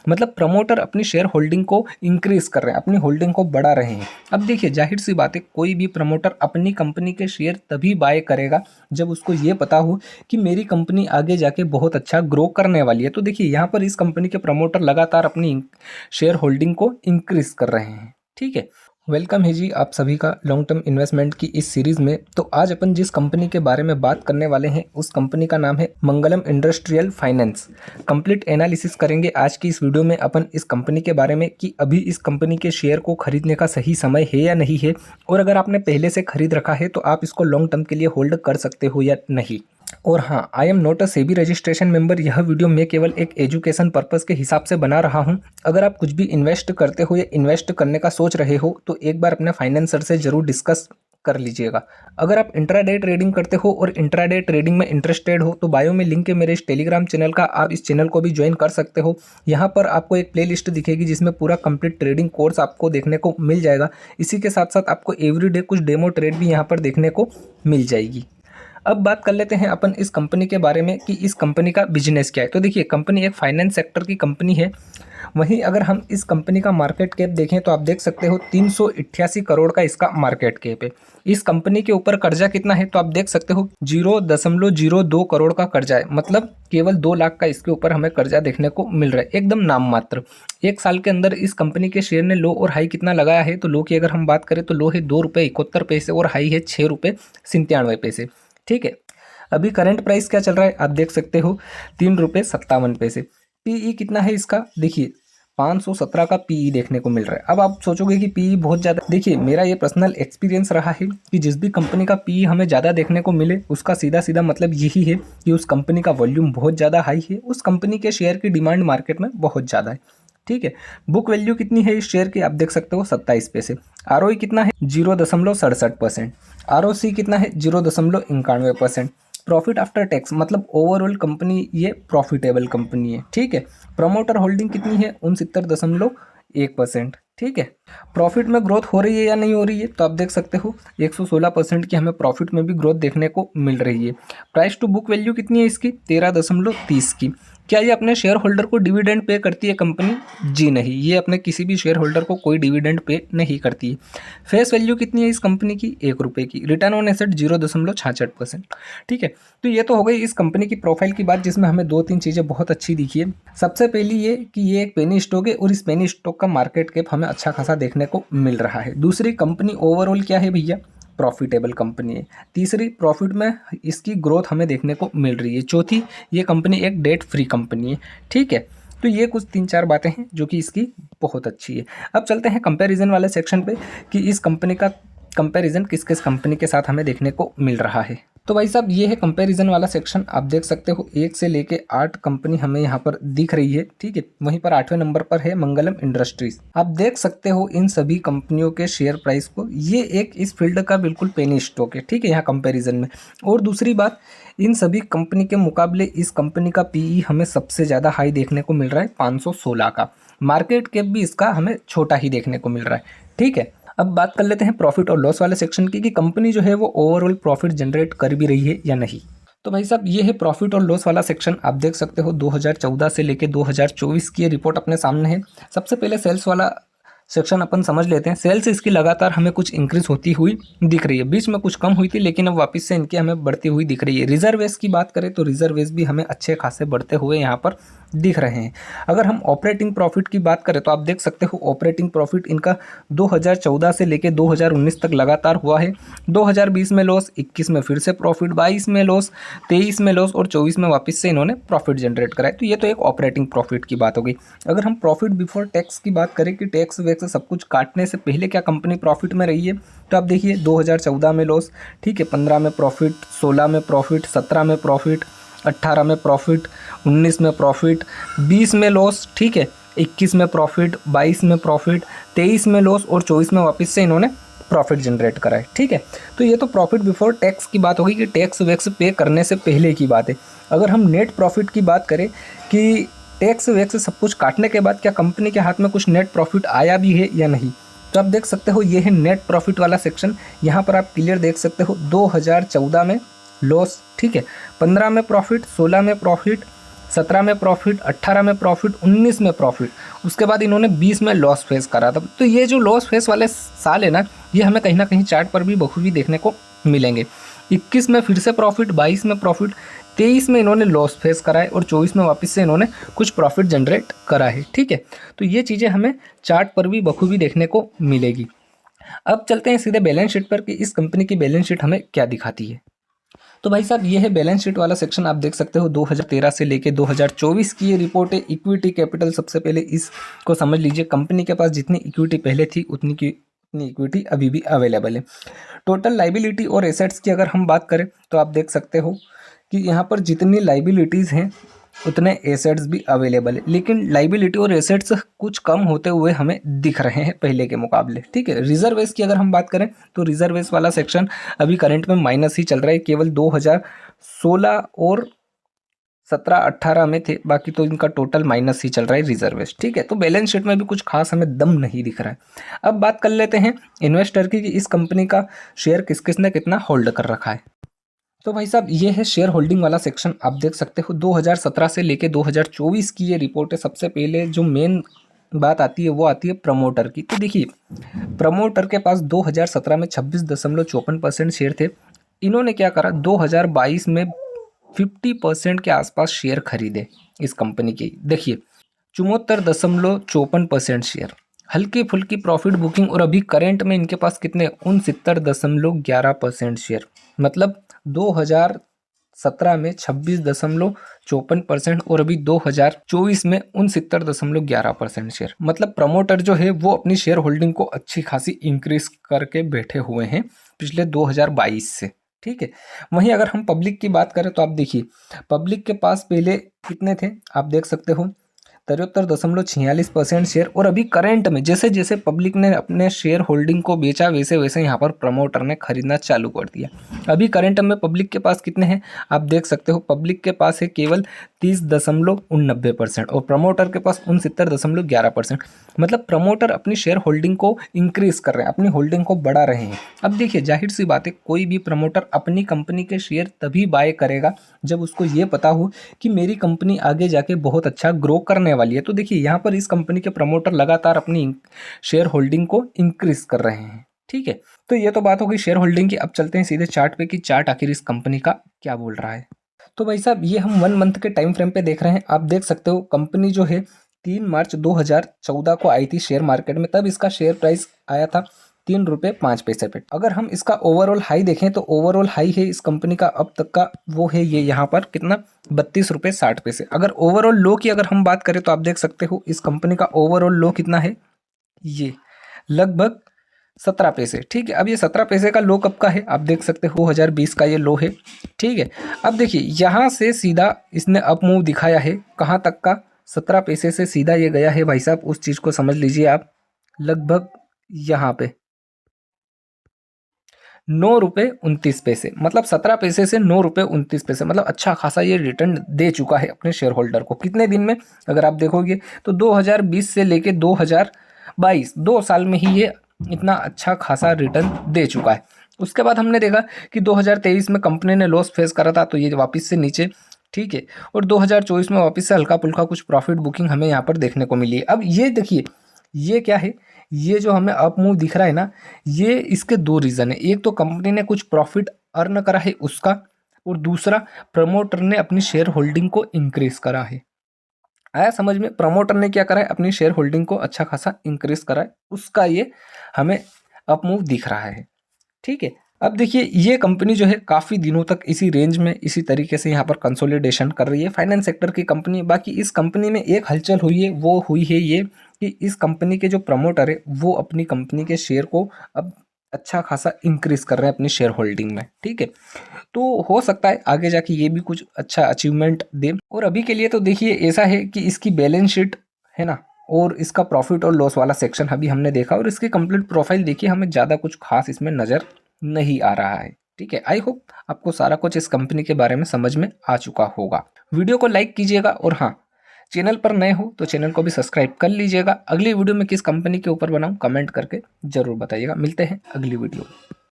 मतलब प्रमोटर अपनी share holding को इंक्रीज कर रहे हैं, अपनी होल्डिंग को बढ़ा रहे हैं। अब देखिए जाहिर सी बात है, कोई भी प्रमोटर अपनी कंपनी के शेयर तभी बाय करेगा जब उसको ये पता हो कि मेरी कंपनी आगे जाके बहुत अच्छा ग्रो करने वाली है। तो देखिए यहाँ पर इस कंपनी के प्रमोटर लगातार अपनी शेयर होल्डिंग को इंक्रीज कर रहे हैं। ठीक है, वेलकम है जी आप सभी का लॉन्ग टर्म इन्वेस्टमेंट की इस सीरीज में। तो आज अपन जिस कंपनी के बारे में बात करने वाले हैं उस कंपनी का नाम है मंगलम इंडस्ट्रियल फाइनेंस। कंप्लीट एनालिसिस करेंगे आज की इस वीडियो में अपन इस कंपनी के बारे में कि अभी इस कंपनी के शेयर को खरीदने का सही समय है या नहीं है, और अगर आपने पहले से खरीद रखा है तो आप इसको लॉन्ग टर्म के लिए होल्ड कर सकते हो या नहीं। और हाँ, I am not a SEBI registration member. यह वीडियो मैं केवल एक एजुकेशन पर्पस के हिसाब से बना रहा हूँ। अगर आप कुछ भी इन्वेस्ट करते हो या इन्वेस्ट करने का सोच रहे हो तो एक बार अपने फाइनेंसर से जरूर डिस्कस कर लीजिएगा। अगर आप इंट्राडे ट्रेडिंग करते हो और इंट्राडे ट्रेडिंग में इंटरेस्टेड हो तो बायो में लिंक है मेरे इस टेलीग्राम चैनल का, आप इस चैनल को भी ज्वाइन कर सकते हो। यहाँ पर आपको एक प्लेलिस्ट दिखेगी जिसमें पूरा कंप्लीट ट्रेडिंग कोर्स आपको देखने को मिल जाएगा। इसी के साथ साथ आपको एवरीडे कुछ डेमो ट्रेड भी यहाँ पर देखने को मिल जाएगी। अब बात कर लेते हैं अपन इस कंपनी के बारे में कि इस कंपनी का बिजनेस क्या है। तो देखिए कंपनी एक फाइनेंस सेक्टर की कंपनी है। वहीं अगर हम इस कंपनी का मार्केट कैप देखें तो आप देख सकते हो 388 करोड़ का इसका मार्केट कैप है। इस कंपनी के ऊपर कर्जा कितना है तो आप देख सकते हो 0.02 करोड़ का कर्जा है, मतलब केवल 2 लाख का इसके ऊपर हमें कर्जा देखने को मिल रहा है, एकदम नाम मात्र। एक साल के अंदर इस कंपनी के शेयर ने लो और हाई कितना लगाया है तो लो की अगर हम बात करें तो लो है 2 रुपये 71 पैसे और हाई है 6 रुपये 97 पैसे। ठीक है, अभी करंट प्राइस क्या चल रहा है आप देख सकते हो 3 रुपये 57 पैसे। पीई कितना है इसका, देखिए 517 का पीई देखने को मिल रहा है। अब आप सोचोगे कि पीई बहुत ज़्यादा, देखिए मेरा ये पर्सनल एक्सपीरियंस रहा है कि जिस भी कंपनी का पीई हमें ज़्यादा देखने को मिले उसका सीधा सीधा मतलब यही है कि उस कंपनी का वॉल्यूम बहुत ज़्यादा हाई है, उस कंपनी के शेयर की डिमांड मार्केट में बहुत ज़्यादा है। ठीक है, बुक वैल्यू कितनी है इस शेयर की आप देख सकते हो 27 पैसे। आरओई कितना है 0.67%। आरओसी कितना है 0.91%। प्रॉफिट आफ्टर टैक्स मतलब ओवरऑल कंपनी ये प्रॉफिटेबल कंपनी है। ठीक है, प्रमोटर होल्डिंग कितनी है 69.1%। ठीक है, प्रॉफिट में ग्रोथ हो रही है या नहीं हो रही है तो आप देख सकते हो 116% की हमें प्रॉफिट में भी ग्रोथ देखने को मिल रही है। प्राइस टू बुक वैल्यू कितनी है इसकी 13.30 की। क्या ये अपने शेयर होल्डर को डिविडेंड पे करती है कंपनी? जी नहीं, ये अपने किसी भी शेयर होल्डर को कोई डिविडेंड पे नहीं करती है। फेस वैल्यू कितनी है इस कंपनी की 1 रुपये की। Return on asset 0.66%। ठीक है, तो ये तो हो गई इस कंपनी की प्रोफाइल की बात जिसमें हमें 2-3 चीज़ें बहुत अच्छी दिखी है। सबसे पहली ये कि ये एक पेनी स्टॉक है और इस पेनी स्टॉक का मार्केट कैप हमें अच्छा खासा देखने को मिल रहा है। दूसरी, कंपनी ओवरऑल क्या है भैया, प्रॉफिटेबल कंपनी है। तीसरी, प्रॉफिट में इसकी ग्रोथ हमें देखने को मिल रही है। चौथी, ये कंपनी एक डेट फ्री कंपनी है। ठीक है, तो ये कुछ 3-4 बातें हैं जो कि इसकी बहुत अच्छी है। अब चलते हैं कंपैरिजन वाले सेक्शन पे कि इस कंपनी का कंपैरिजन किस किस कंपनी के साथ हमें देखने को मिल रहा है। तो भाई साहब ये है कंपैरिजन वाला सेक्शन। आप देख सकते हो 1 से लेके 8 कंपनी हमें यहाँ पर दिख रही है। ठीक है, वहीं पर 8वें नंबर पर है मंगलम इंडस्ट्रीज। आप देख सकते हो इन सभी कंपनियों के शेयर प्राइस को, ये एक इस फील्ड का बिल्कुल पेनी स्टॉक है। ठीक है, यहाँ कंपेरिजन में। और दूसरी बात, इन सभी कंपनी के मुकाबले इस कंपनी का पीई हमें सबसे ज़्यादा हाई देखने को मिल रहा है 516 का। मार्केट कैप भी इसका हमें छोटा ही देखने को मिल रहा है। ठीक है, अब बात कर लेते हैं प्रॉफिट और लॉस वाले सेक्शन की कि कंपनी जो है वो ओवरऑल प्रॉफिट जनरेट कर भी रही है या नहीं। तो भाई साहब ये है प्रॉफिट और लॉस वाला सेक्शन। आप देख सकते हो 2014 से लेके 2024 की रिपोर्ट अपने सामने है। सबसे पहले सेल्स वाला सेक्शन अपन समझ लेते हैं। सेल्स इसकी लगातार हमें कुछ इंक्रीज होती हुई दिख रही है, बीच में कुछ कम हुई थी लेकिन अब वापस से इनकी हमें बढ़ती हुई दिख रही है। रिजर्वेस की बात करें तो रिजर्वेस भी हमें अच्छे खासे बढ़ते हुए यहाँ पर दिख रहे हैं। अगर हम ऑपरेटिंग प्रॉफिट की बात करें तो आप देख सकते हो ऑपरेटिंग प्रॉफिट इनका 2014 से लेके 2019 तक लगातार हुआ है। 2020 में लॉस, 21 में फिर से प्रॉफिट, 22 में लॉस, 23 में लॉस और 24 में वापस से इन्होंने प्रॉफिट जनरेट करा है। तो ये तो एक ऑपरेटिंग प्रॉफिट की बात हो गई। अगर हम प्रॉफिट बिफोर टैक्स की बात करें कि टैक्स वैक्स सब कुछ काटने से पहले क्या कंपनी प्रॉफिट में रही है, तो आप देखिए 2014 में लॉस, ठीक है, 15 में प्रॉफिट, 16 में प्रॉफिट, 17 में प्रॉफिट, 18 में प्रॉफिट, 19 में प्रॉफिट, 20 में लॉस, ठीक है, 21 में प्रॉफिट, 22 में प्रॉफिट, 23 में लॉस और 24 में वापस से इन्होंने प्रॉफिट जनरेट करा है। ठीक है, तो ये तो प्रॉफिट बिफोर टैक्स की बात होगी कि टैक्स वैक्स पे करने से पहले की बात है। अगर हम नेट प्रॉफिट की बात करें कि टैक्स वैक्स सब कुछ काटने के बाद क्या कंपनी के हाथ में कुछ नेट प्रॉफिट आया भी है या नहीं, तो आप देख सकते हो ये है नेट प्रॉफिट वाला सेक्शन। यहाँ पर आप क्लियर देख सकते हो 2014 में लॉस, ठीक है, 15 में प्रॉफिट, 16 में प्रॉफिट, 17 में प्रॉफिट, 18 में प्रॉफिट, 19 में प्रॉफिट, उसके बाद इन्होंने 20 में लॉस फेस करा था। तो ये जो लॉस फेस वाले साल है ना, ये हमें कहीं ना कहीं चार्ट पर भी बखूबी देखने को मिलेंगे। 21 में फिर से प्रॉफिट, 22 में प्रॉफिट, 23 में इन्होंने लॉस फेस करा है और 24 में वापस से इन्होंने कुछ प्रॉफिट जनरेट करा है। ठीक है, तो ये चीज़ें हमें चार्ट पर भी बखूबी देखने को मिलेगी। अब चलते हैं सीधे बैलेंस शीट पर कि इस कंपनी की बैलेंस शीट हमें क्या दिखाती है। तो भाई साहब, ये है बैलेंस शीट वाला सेक्शन। आप देख सकते हो 2013 से लेके 2024 की ये रिपोर्ट है। इक्विटी कैपिटल, सबसे पहले इसको समझ लीजिए। कंपनी के पास जितनी इक्विटी पहले थी उतनी इक्विटी अभी भी अवेलेबल है। टोटल लाइबिलिटी और एसेट्स की अगर हम बात करें तो आप देख सकते हो कि यहाँ पर जितनी लाइबिलिटीज़ हैं उतने एसेट्स भी अवेलेबल है, लेकिन लाइबिलिटी और एसेट्स कुछ कम होते हुए हमें दिख रहे हैं पहले के मुकाबले। ठीक है, रिजर्वेस की अगर हम बात करें तो रिजर्वेस वाला सेक्शन अभी करंट में माइनस ही चल रहा है। केवल 2016 और 17-18 में थे, बाकी तो इनका टोटल माइनस ही चल रहा है रिजर्वेस। ठीक है, तो बैलेंस शीट में भी कुछ खास हमें दम नहीं दिख रहा है। अब बात कर लेते हैं इन्वेस्टर की कि इस कंपनी का शेयर किस किसने कितना होल्ड कर रखा है। तो भाई साहब, ये है शेयर होल्डिंग वाला सेक्शन। आप देख सकते हो 2017 से लेके 2024 की ये रिपोर्ट है। सबसे पहले जो मेन बात आती है वो आती है प्रमोटर की। तो देखिए, प्रमोटर के पास 2017 में 26.54% शेयर थे। इन्होंने क्या करा, 2022 में 50% के आसपास शेयर खरीदे इस कंपनी के। देखिए, 74.54% शेयर, हल्की फुल्की प्रॉफिट बुकिंग, और अभी करंट में इनके पास कितने, 69.11% शेयर। मतलब 2017 में 26.54% और अभी 2024 में 69.11% शेयर। मतलब प्रमोटर जो है वो अपनी शेयर होल्डिंग को अच्छी खासी इंक्रीज करके बैठे हुए हैं पिछले 2022 से। ठीक है, वहीं अगर हम पब्लिक की बात करें तो आप देखिए, पब्लिक के पास पहले कितने थे, आप देख सकते हो 73.46% शेयर, और अभी करंट में जैसे जैसे पब्लिक ने अपने शेयर होल्डिंग को बेचा वैसे वैसे यहाँ पर प्रमोटर ने खरीदना चालू कर दिया। अभी करंट में पब्लिक के पास कितने हैं, आप देख सकते हो, पब्लिक के पास है केवल 30.89% और प्रमोटर के पास 69.11%। मतलब प्रमोटर अपनी शेयर होल्डिंग को इंक्रीज कर रहे हैं, अपनी होल्डिंग को बढ़ा रहे हैं। अब देखिए, जाहिर सी बात है, कोई भी प्रमोटर अपनी कंपनी के शेयर तभी बाय करेगा जब उसको ये पता हो कि मेरी कंपनी आगे जाके बहुत अच्छा ग्रो करने वाली है। तो देखिए, यहाँ पर इस कंपनी के प्रमोटर लगातार अपनी शेयर होल्डिंग को इंक्रीज कर रहे हैं। ठीक है, तो ये तो बात हो गई शेयर होल्डिंग की। अब चलते हैं सीधे चार्ट पे कि चार्ट आखिर इस कंपनी का क्या बोल रहा है। तो भाई साहब, ये हम 1 मंथ के टाइम फ्रेम पे देख रहे हैं। आप देख सकते हो कंपनी जो है 3 मार्च 2014 को आई थी शेयर मार्केट में। तब इसका शेयर प्राइस आया था 3 रुपये 5 पैसे पे। अगर हम इसका ओवरऑल हाई देखें तो ओवरऑल हाई है इस कंपनी का अब तक का, वो है ये यहाँ पर कितना, 32 रुपये 60 पैसे। अगर ओवरऑल लो की अगर हम बात करें तो आप देख सकते हो इस कंपनी का ओवरऑल लो कितना है, ये लगभग 17 पैसे। ठीक है, अब ये 17 पैसे का लो कब का है, आप देख सकते हो 2020 का ये लो है। ठीक है, अब देखिए यहाँ से सीधा इसने अप मूव दिखाया है, कहाँ तक का, 17 पैसे से सीधा ये गया है। भाई साहब, उस चीज़ को समझ लीजिए आप, लगभग यहाँ पे 9.29 रुपये। मतलब 17 पैसे से 9.29 रुपये, मतलब अच्छा खासा ये रिटर्न दे चुका है अपने शेयर होल्डर को। कितने दिन में, अगर आप देखोगे तो 2020 से लेके 2022, 2 साल में ही ये इतना अच्छा खासा रिटर्न दे चुका है। उसके बाद हमने देखा कि 2023 में कंपनी ने लॉस फेस करा था, तो ये वापस से नीचे। ठीक है, और 2024 में वापस से हल्का फुल्का कुछ प्रॉफिट बुकिंग हमें यहाँ पर देखने को मिली है। अब ये देखिए, ये क्या है, ये जो हमें अप मूव दिख रहा है ना, ये इसके 2 रीज़न है। एक तो कंपनी ने कुछ प्रॉफिट अर्न करा है उसका, और दूसरा प्रमोटर ने अपनी शेयर होल्डिंग को इंक्रीज करा है। आया समझ में, प्रमोटर ने क्या करा है, अपनी शेयर होल्डिंग को अच्छा खासा इंक्रीज करा है, उसका ये हमें अप मूव दिख रहा है। ठीक है, अब देखिए, ये कंपनी जो है काफ़ी दिनों तक इसी रेंज में इसी तरीके से यहाँ पर कंसोलिडेशन कर रही है। फाइनेंस सेक्टर की कंपनी है। बाकी इस कंपनी में एक हलचल हुई है, वो हुई है ये कि इस कंपनी के जो प्रमोटर है वो अपनी कंपनी के शेयर को अब अच्छा खासा इंक्रीज कर रहे हैं अपनी शेयर होल्डिंग में। ठीक है, तो हो सकता है आगे जाके ये भी कुछ अच्छा अचीवमेंट दे। और अभी के लिए तो देखिए ऐसा है कि इसकी बैलेंस शीट है ना, और इसका प्रॉफिट और लॉस वाला सेक्शन अभी हमने देखा, और इसकी कंप्लीट प्रोफाइल देखिए, हमें ज़्यादा कुछ खास इसमें नज़र नहीं आ रहा है। ठीक है, आई होप आपको सारा कुछ इस कंपनी के बारे में समझ में आ चुका होगा। वीडियो को लाइक कीजिएगा, और हाँ, चैनल पर नए हो तो चैनल को भी सब्सक्राइब कर लीजिएगा। अगली वीडियो में किस कंपनी के ऊपर बनाऊं कमेंट करके जरूर बताइएगा। मिलते हैं अगली वीडियो में।